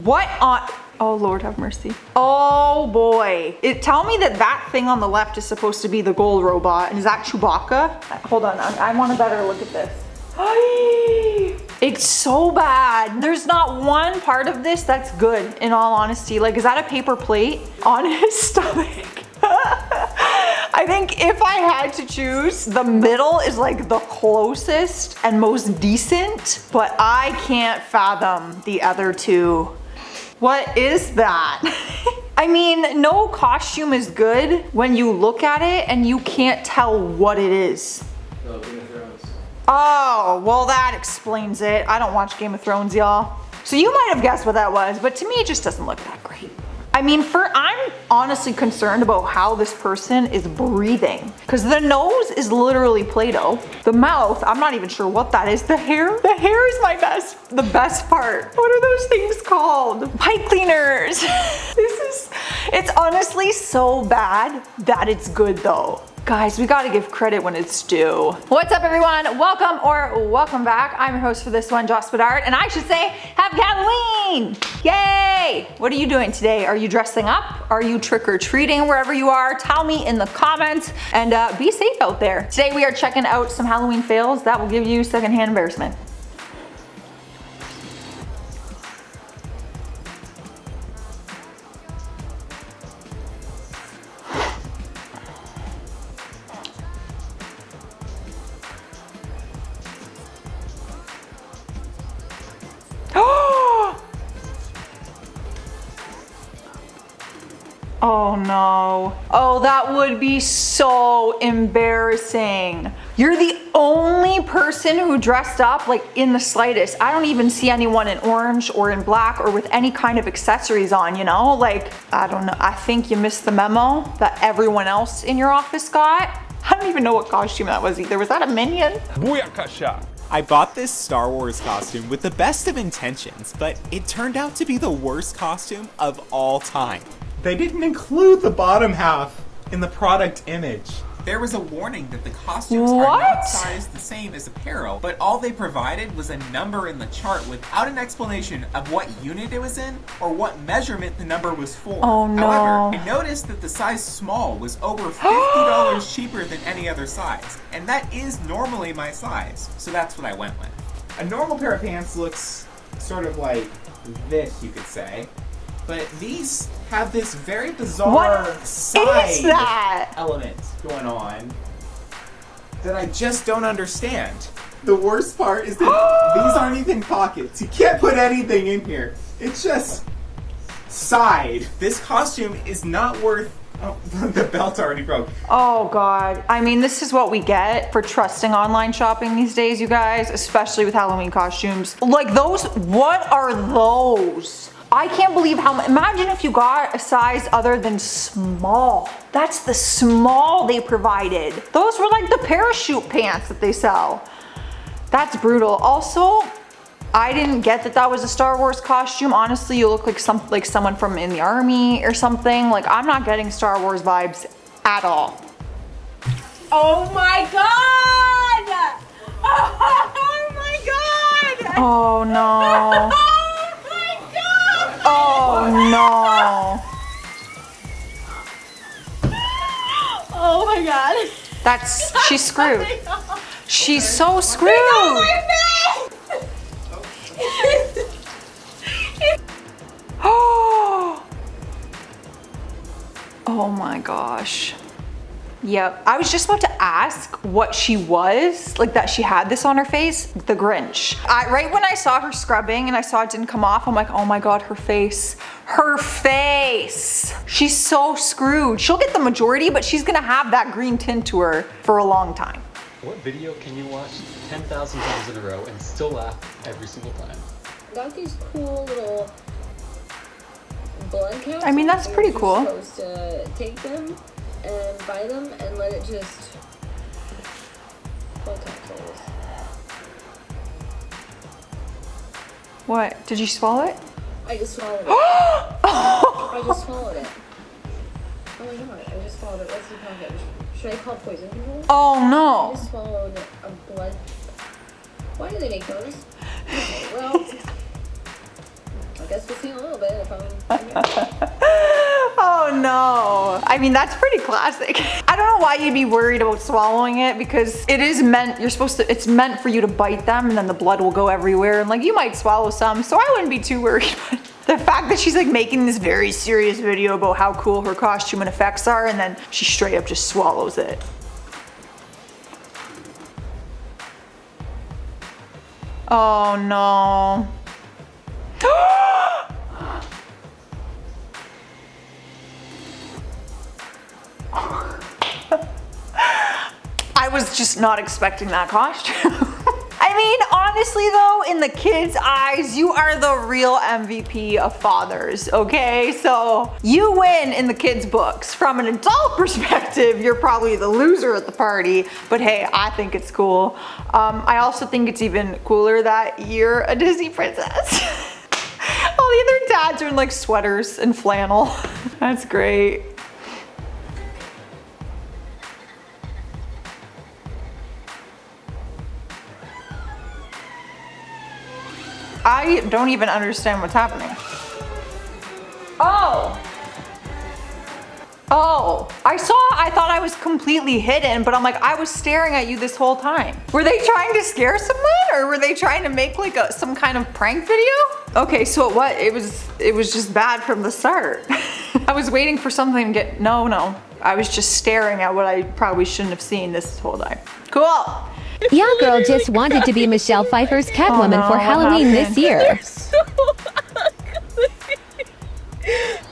What on? Oh, Lord have mercy. Oh boy. Tell me that thing on the left is supposed to be the gold robot. And is that Chewbacca? Hold on, I want a better look at this. It's so bad. There's not one part of this that's good, in all honesty. Like, is that a paper plate on his stomach? I think if I had to choose, the middle is like the closest and most decent, but I can't fathom the other two. What is that? I mean, no costume is good when you look at it and you can't tell what it is. Oh, well that explains it. I don't watch Game of Thrones, y'all. So you might have guessed what that was, but to me it just doesn't look that great. I mean, I'm honestly concerned about how this person is breathing. Because the nose is literally Play-Doh. The mouth, I'm not even sure what that is. The hair is the best part. What are those things called? Pipe cleaners. It's honestly so bad that it's good though. Guys, we gotta give credit when it's due. What's up everyone? Welcome back. I'm your host for this one, Joss Bedard, and I should say, happy Halloween! Yay! What are you doing today? Are you dressing up? Are you trick-or-treating wherever you are? Tell me in the comments, and be safe out there. Today we are checking out some Halloween fails that will give you secondhand embarrassment. Oh no. Oh, that would be so embarrassing. You're the only person who dressed up like in the slightest. I don't even see anyone in orange or in black or with any kind of accessories on, you know? Like, I don't know. I think you missed the memo that everyone else in your office got. I don't even know what costume that was either. Was that a minion? Booyakasha! I bought this Star Wars costume with the best of intentions, but it turned out to be the worst costume of all time. They didn't include the bottom half in the product image. There was a warning that the costumes are not sized the same as apparel, but all they provided was a number in the chart without an explanation of what unit it was in or what measurement the number was for. Oh no. However, I noticed that the size small was over $50 cheaper than any other size, and that is normally my size, so that's what I went with. A normal pair of pants looks sort of like this, you could say. But these have this very bizarre side element going on that I just don't understand. The worst part is that these aren't even pockets. You can't put anything in here. It's just side. This costume is not worth... Oh, the belt already broke. Oh God. I mean, this is what we get for trusting online shopping these days, you guys, especially with Halloween costumes. Like those, what are those? I can't believe how, imagine if you got a size other than small. That's the small they provided. Those were like the parachute pants that they sell. That's brutal. Also, I didn't get that was a Star Wars costume. Honestly, you look like someone from in the army or something. Like, I'm not getting Star Wars vibes at all. Oh my God! Oh my God! Oh no. Oh no. Oh my God. She's screwed. She's so screwed. Oh my gosh. Yep. I was just about to ask what she was, like that she had this on her face. The Grinch. Right when I saw her scrubbing and I saw it didn't come off, I'm like, oh my God, her face. Her face. She's so screwed. She'll get the majority, but she's gonna have that green tint to her for a long time. What video can you watch 10,000 times in a row and still laugh every single time? I got these cool little blood capsules. I mean, that's pretty cool. You're supposed to take them and buy them and let it just blood capsules. What? Did you swallow it? I just swallowed it. I just swallowed it. Oh my God, I just swallowed it. What's the package? Should I call poison control? Oh no. I just swallowed a blood. Why do they make those? Okay, well, guess we'll see in a little bit if I'm. Oh no. I mean, that's pretty classic. I don't know why you'd be worried about swallowing it because it is meant, it's meant for you to bite them and then the blood will go everywhere and like you might swallow some, so I wouldn't be too worried. But the fact that she's like making this very serious video about how cool her costume and effects are and then she straight up just swallows it. Oh no. I was just not expecting that costume. I mean, honestly though, in the kids' eyes, you are the real MVP of fathers, okay? So you win in the kids' books. From an adult perspective, you're probably the loser at the party, but hey, I think it's cool. I also think it's even cooler that you're a Disney princess. All the other dads are in like sweaters and flannel. That's great. I don't even understand what's happening. Oh. Oh, I thought I was completely hidden, but I'm like, I was staring at you this whole time. Were they trying to scare someone or were they trying to make like some kind of prank video? Okay, so what? It was just bad from the start. I was waiting for something to get, no. I was just staring at what I probably shouldn't have seen this whole time. Cool. Your girl just wanted to be Michelle Pfeiffer's Catwoman for Halloween this year. So ugly.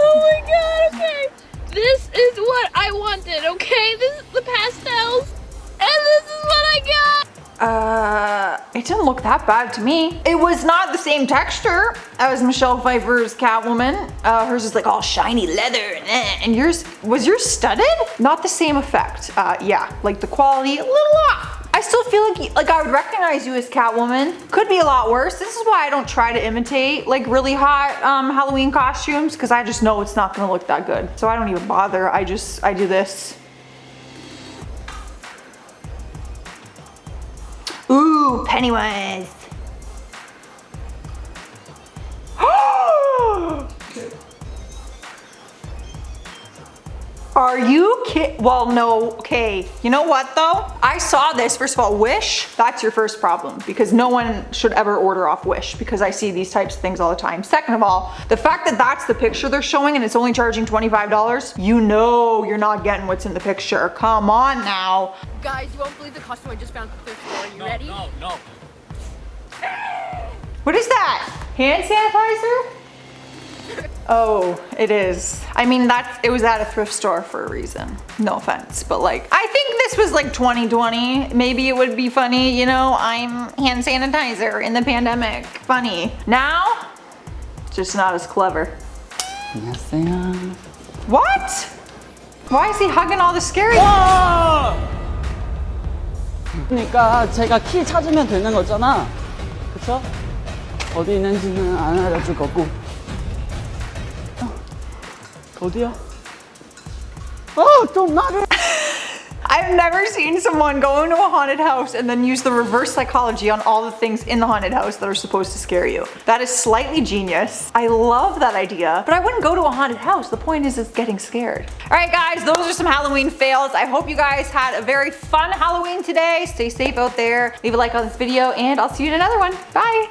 Oh my god, okay. This is what I wanted, okay? This is the pastels, and this is what I got. It didn't look that bad to me. It was not the same texture as Michelle Pfeiffer's Catwoman. Hers is like all shiny leather and yours, was yours studded? Not the same effect. Yeah, like the quality, a little off. I still feel like I would recognize you as Catwoman. Could be a lot worse. This is why I don't try to imitate like really hot Halloween costumes because I just know it's not gonna look that good. So I don't even bother. I do this. Ooh, Pennywise. Are you kidding? Well, no, okay. You know what though? I saw this, first of all, Wish, that's your first problem because no one should ever order off Wish because I see these types of things all the time. Second of all, the fact that that's the picture they're showing and it's only charging $25, you know you're not getting what's in the picture. Come on now. Guys, you won't believe the costume I just found at the thrift store. You ready? No. What is that? Hand sanitizer? Oh, it is. I mean, it was at a thrift store for a reason. No offense, but like, I think this was like 2020. Maybe it would be funny, you know, I'm hand sanitizer in the pandemic. Funny. Now, just not as clever. What? Why is he hugging all the scary? 그러니까 제가 키 찾으면 되는 거잖아. 그쵸? 어디 있는지는 안 알려줄 거고. 어디야? 좀 나를. I've never seen someone go into a haunted house and then use the reverse psychology on all the things in the haunted house that are supposed to scare you. That is slightly genius. I love that idea, but I wouldn't go to a haunted house. The point is getting scared. All right, guys, those are some Halloween fails. I hope you guys had a very fun Halloween today. Stay safe out there. Leave a like on this video and I'll see you in another one. Bye.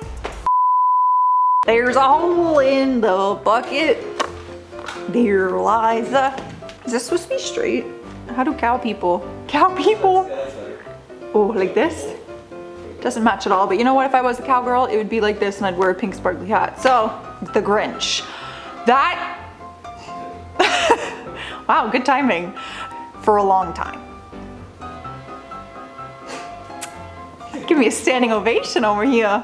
There's a hole in the bucket. Dear Liza. Is this supposed to be straight? How do cow people? Oh, like this? Doesn't match at all, but you know what? If I was a cowgirl, it would be like this and I'd wear a pink sparkly hat. So, the Grinch. That, wow, good timing for a long time. Give me a standing ovation over here.